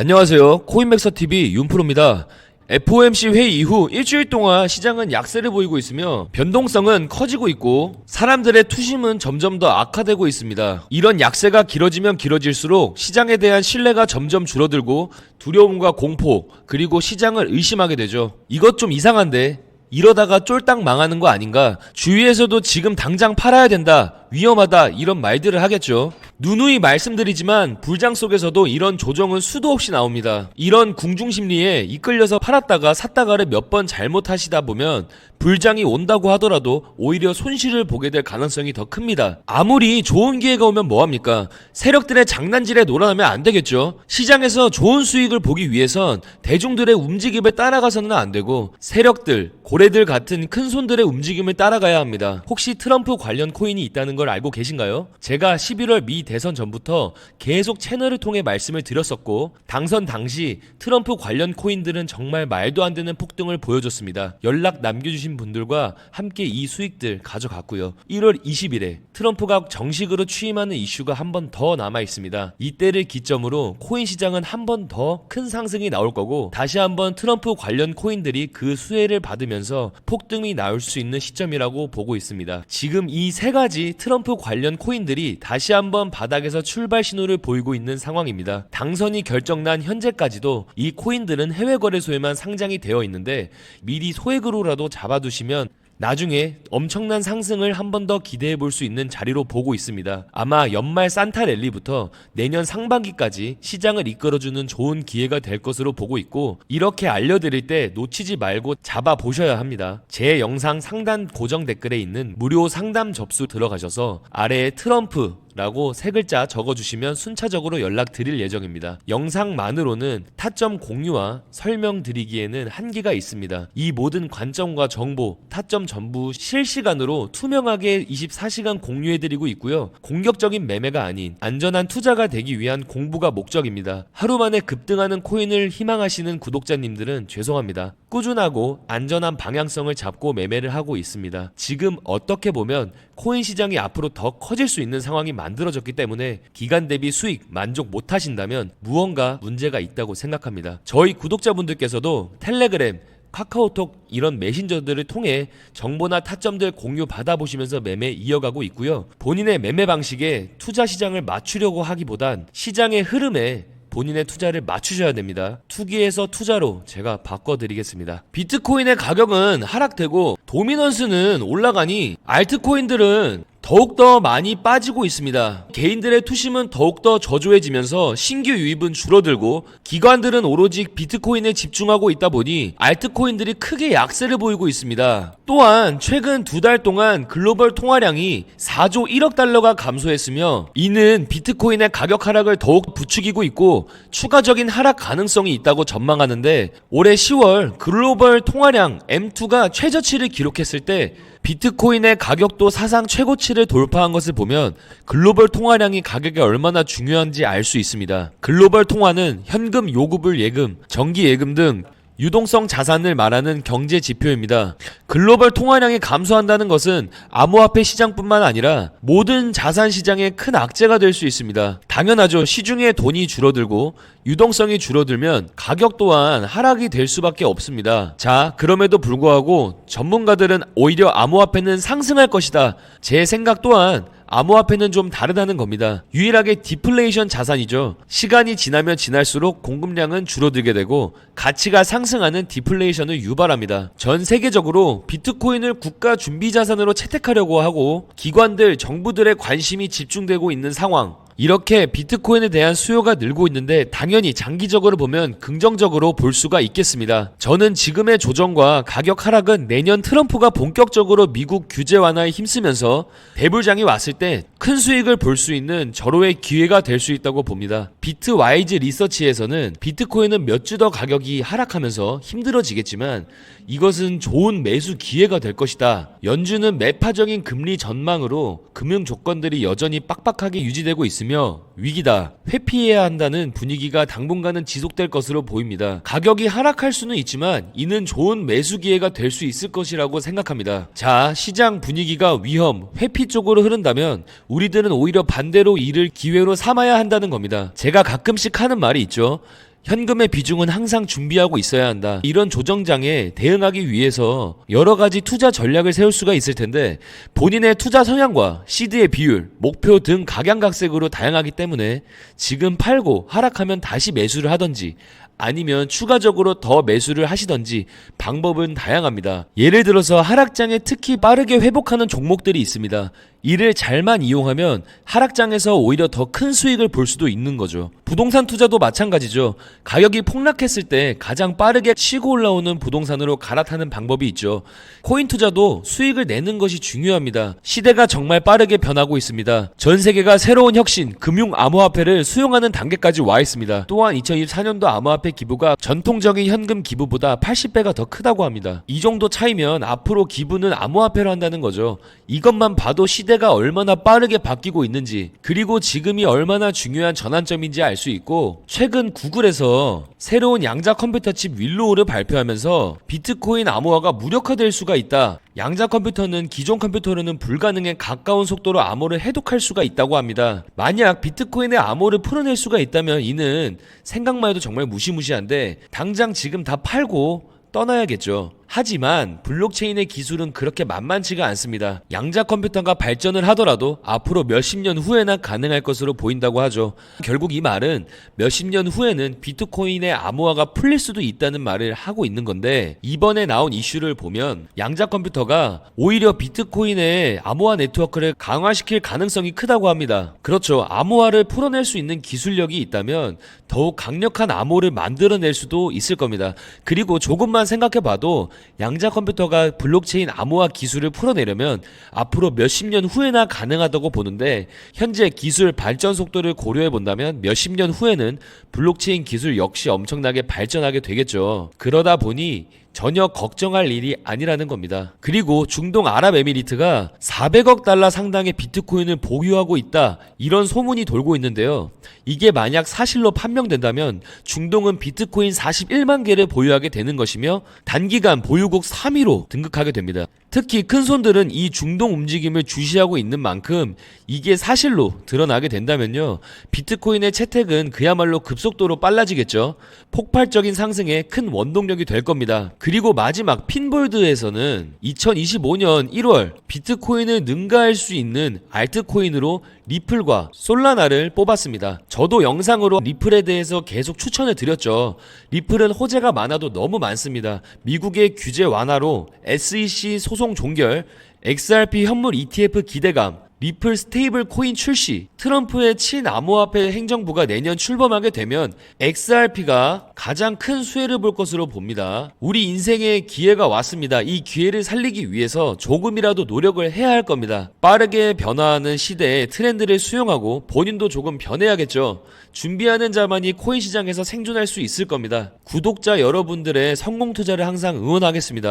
안녕하세요. 코인맥서TV 윤프로입니다. FOMC 회의 이후 일주일 동안 시장은 약세를 보이고 있으며 변동성은 커지고 있고 사람들의 투심은 점점 더 악화되고 있습니다. 이런 약세가 길어지면 길어질수록 시장에 대한 신뢰가 점점 줄어들고 두려움과 공포 그리고 시장을 의심하게 되죠. 이것 좀 이상한데 이러다가 쫄딱 망하는 거 아닌가? 주위에서도 지금 당장 팔아야 된다, 위험하다 이런 말들을 하겠죠. 누누이 말씀드리지만 불장 속에서도 이런 조정은 수도 없이 나옵니다. 이런 궁중심리에 이끌려서 팔았다가 샀다가를 몇 번 잘못하시다 보면 불장이 온다고 하더라도 오히려 손실을 보게 될 가능성이 더 큽니다. 아무리 좋은 기회가 오면 뭐합니까? 세력들의 장난질에 놀아나면 안 되겠죠. 시장에서 좋은 수익을 보기 위해선 대중들의 움직임을 따라가서는 안 되고 세력들, 고래들 같은 큰 손들의 움직임을 따라가야 합니다. 혹시 트럼프 관련 코인이 있다는 걸 알고 계신가요? 제가 11월 미 대선 전부터 계속 채널을 통해 말씀을 드렸었고 당선 당시 트럼프 관련 코인들은 정말 말도 안 되는 폭등을 보여줬습니다. 연락 남겨주신 분들과 함께 이 수익들 가져갔고요. 1월 20일에 트럼프가 정식으로 취임하는 이슈가 한 번 더 남아 있습니다. 이때를 기점으로 코인 시장은 한 번 더 큰 상승이 나올 거고 다시 한번 트럼프 관련 코인들이 그 수혜를 받으면서 폭등이 나올 수 있는 시점이라고 보고 있습니다. 지금 이 세 가지 트럼프 관련 코인들이 다시 한번 바닥에서 출발 신호를 보이고 있는 상황입니다. 당선이 결정난 현재까지도 이 코인들은 해외 거래소에만 상장이 되어 있는데 미리 소액으로라도 잡아두시면 나중에 엄청난 상승을 한 번 더 기대해 볼 수 있는 자리로 보고 있습니다. 아마 연말 산타 랠리부터 내년 상반기까지 시장을 이끌어주는 좋은 기회가 될 것으로 보고 있고 이렇게 알려드릴 때 놓치지 말고 잡아보셔야 합니다. 제 영상 상단 고정 댓글에 있는 무료 상담 접수 들어가셔서 아래에 트럼프 라고 세 글자 적어주시면 순차적으로 연락드릴 예정입니다. 영상만으로는 타점 공유와 설명드리기에는 한계가 있습니다. 이 모든 관점과 정보, 타점 전부 실시간으로 투명하게 24시간 공유해드리고 있고요. 공격적인 매매가 아닌 안전한 투자가 되기 위한 공부가 목적입니다. 하루 만에 급등하는 코인을 희망하시는 구독자님들은 죄송합니다. 꾸준하고 안전한 방향성을 잡고 매매를 하고 있습니다. 지금 어떻게 보면 코인 시장이 앞으로 더 커질 수 있는 상황이 만들어졌기 때문에 기간 대비 수익 만족 못하신다면 무언가 문제가 있다고 생각합니다. 저희 구독자분들께서도 텔레그램, 카카오톡 이런 메신저들을 통해 정보나 타점들 공유 받아보시면서 매매 이어가고 있고요. 본인의 매매 방식에 투자 시장을 맞추려고 하기보단 시장의 흐름에 본인의 투자를 맞추셔야 됩니다. 투기에서 투자로 제가 바꿔드리겠습니다. 비트코인의 가격은 하락되고 도미넌스는 올라가니 알트코인들은 더욱더 많이 빠지고 있습니다. 개인들의 투심은 더욱더 저조해지면서 신규 유입은 줄어들고 기관들은 오로지 비트코인에 집중하고 있다 보니 알트코인들이 크게 약세를 보이고 있습니다. 또한 최근 두 달 동안 글로벌 통화량이 4조 1억 달러가 감소했으며 이는 비트코인의 가격 하락을 더욱 부추기고 있고 추가적인 하락 가능성이 있다고 전망하는데 올해 10월 글로벌 통화량 M2가 최저치를 기록했을 때 비트코인의 가격도 사상 최고치를 돌파한 것을 보면 글로벌 통화량이 가격에 얼마나 중요한지 알 수 있습니다. 글로벌 통화는 현금 요구불 예금, 정기 예금 등 유동성 자산을 말하는 경제 지표입니다. 글로벌 통화량이 감소한다는 것은 암호화폐 시장뿐만 아니라 모든 자산 시장에 큰 악재가 될 수 있습니다. 당연하죠. 시중에 돈이 줄어들고 유동성이 줄어들면 가격 또한 하락이 될 수밖에 없습니다. 자, 그럼에도 불구하고 전문가들은 오히려 암호화폐는 상승할 것이다. 제 생각 또한 암호화폐는 좀 다르다는 겁니다. 유일하게 디플레이션 자산이죠. 시간이 지나면 지날수록 공급량은 줄어들게 되고 가치가 상승하는 디플레이션을 유발합니다. 전 세계적으로 비트코인을 국가 준비 자산으로 채택하려고 하고 기관들, 정부들의 관심이 집중되고 있는 상황. 이렇게 비트코인에 대한 수요가 늘고 있는데 당연히 장기적으로 보면 긍정적으로 볼 수가 있겠습니다. 저는 지금의 조정과 가격 하락은 내년 트럼프가 본격적으로 미국 규제 완화에 힘쓰면서 대불장이 왔을 때 큰 수익을 볼 수 있는 절호의 기회가 될 수 있다고 봅니다. 비트와이즈 리서치에서는 비트코인은 몇 주 더 가격이 하락하면서 힘들어지겠지만 이것은 좋은 매수 기회가 될 것이다. 연준은 매파적인 금리 전망으로 금융 조건들이 여전히 빡빡하게 유지되고 있으며 위기다, 회피해야 한다는 분위기가 당분간은 지속될 것으로 보입니다. 가격이 하락할 수는 있지만 이는 좋은 매수 기회가 될 수 있을 것이라고 생각합니다. 자, 시장 분위기가 위험, 회피 쪽으로 흐른다면 우리들은 오히려 반대로 이를 기회로 삼아야 한다는 겁니다. 제가 가끔씩 하는 말이 있죠. 현금의 비중은 항상 준비하고 있어야 한다. 이런 조정장에 대응하기 위해서 여러 가지 투자 전략을 세울 수가 있을 텐데 본인의 투자 성향과 시드의 비율, 목표 등 각양각색으로 다양하기 때문에 지금 팔고 하락하면 다시 매수를 하던지 아니면 추가적으로 더 매수를 하시던지 방법은 다양합니다. 예를 들어서 하락장에 특히 빠르게 회복하는 종목들이 있습니다. 이를 잘만 이용하면 하락장에서 오히려 더 큰 수익을 볼 수도 있는 거죠. 부동산 투자도 마찬가지죠. 가격이 폭락했을 때 가장 빠르게 치고 올라오는 부동산으로 갈아타는 방법이 있죠. 코인 투자도 수익을 내는 것이 중요합니다. 시대가 정말 빠르게 변하고 있습니다. 전 세계가 새로운 혁신, 금융 암호화폐를 수용하는 단계까지 와 있습니다. 또한 2024년도 암호화폐 기부가 전통적인 현금 기부보다 80배가 더 크다고 합니다. 이 정도 차이면 앞으로 기부는 암호화폐로 한다는 거죠. 이것만 봐도 시대가 얼마나 빠르게 바뀌고 있는지, 그리고 지금이 얼마나 중요한 전환점인지 알 수 있고, 최근 구글에서 새로운 양자 컴퓨터 칩 윌로우를 발표하면서 비트코인 암호화가 무력화될 수가 있다. 양자 컴퓨터는 기존 컴퓨터로는 불가능에 가까운 속도로 암호를 해독할 수가 있다고 합니다. 만약 비트코인의 암호를 풀어낼 수가 있다면 이는 생각만 해도 정말 무시무시한데 당장 지금 다 팔고 떠나야겠죠. 하지만 블록체인의 기술은 그렇게 만만치가 않습니다. 양자 컴퓨터가 발전을 하더라도 앞으로 몇십 년 후에나 가능할 것으로 보인다고 하죠. 결국 이 말은 몇십 년 후에는 비트코인의 암호화가 풀릴 수도 있다는 말을 하고 있는 건데, 이번에 나온 이슈를 보면 양자 컴퓨터가 오히려 비트코인의 암호화 네트워크를 강화시킬 가능성이 크다고 합니다. 그렇죠. 암호화를 풀어낼 수 있는 기술력이 있다면 더욱 강력한 암호를 만들어낼 수도 있을 겁니다. 그리고 조금만 생각해봐도 양자 컴퓨터가 블록체인 암호화 기술을 풀어내려면 앞으로 몇십 년 후에나 가능하다고 보는데, 현재 기술 발전 속도를 고려해 본다면 몇십 년 후에는 블록체인 기술 역시 엄청나게 발전하게 되겠죠. 그러다 보니 전혀 걱정할 일이 아니라는 겁니다. 그리고 중동 아랍에미리트가 400억 달러 상당의 비트코인을 보유하고 있다, 이런 소문이 돌고 있는데요. 이게 만약 사실로 판명된다면 중동은 비트코인 41만 개를 보유하게 되는 것이며 단기간 보유국 3위로 등극하게 됩니다. 특히 큰손들은 이 중동 움직임을 주시하고 있는 만큼 이게 사실로 드러나게 된다면요, 비트코인의 채택은 그야말로 급속도로 빨라지겠죠. 폭발적인 상승에 큰 원동력이 될 겁니다. 그리고 마지막 핀볼드에서는 2025년 1월 비트코인을 능가할 수 있는 알트코인으로 리플과 솔라나를 뽑았습니다. 저도 영상으로 리플에 대해서 계속 추천을 드렸죠. 리플은 호재가 많아도 너무 많습니다. 미국의 규제 완화로 SEC 소송 종결, XRP 현물 ETF 기대감, 리플 스테이블 코인 출시, 트럼프의 친암호화폐 행정부가 내년 출범하게 되면 XRP가 가장 큰 수혜를 볼 것으로 봅니다. 우리 인생에 기회가 왔습니다. 이 기회를 살리기 위해서 조금이라도 노력을 해야 할 겁니다. 빠르게 변화하는 시대에 트렌드를 수용하고 본인도 조금 변해야겠죠. 준비하는 자만이 코인 시장에서 생존할 수 있을 겁니다. 구독자 여러분들의 성공 투자를 항상 응원하겠습니다.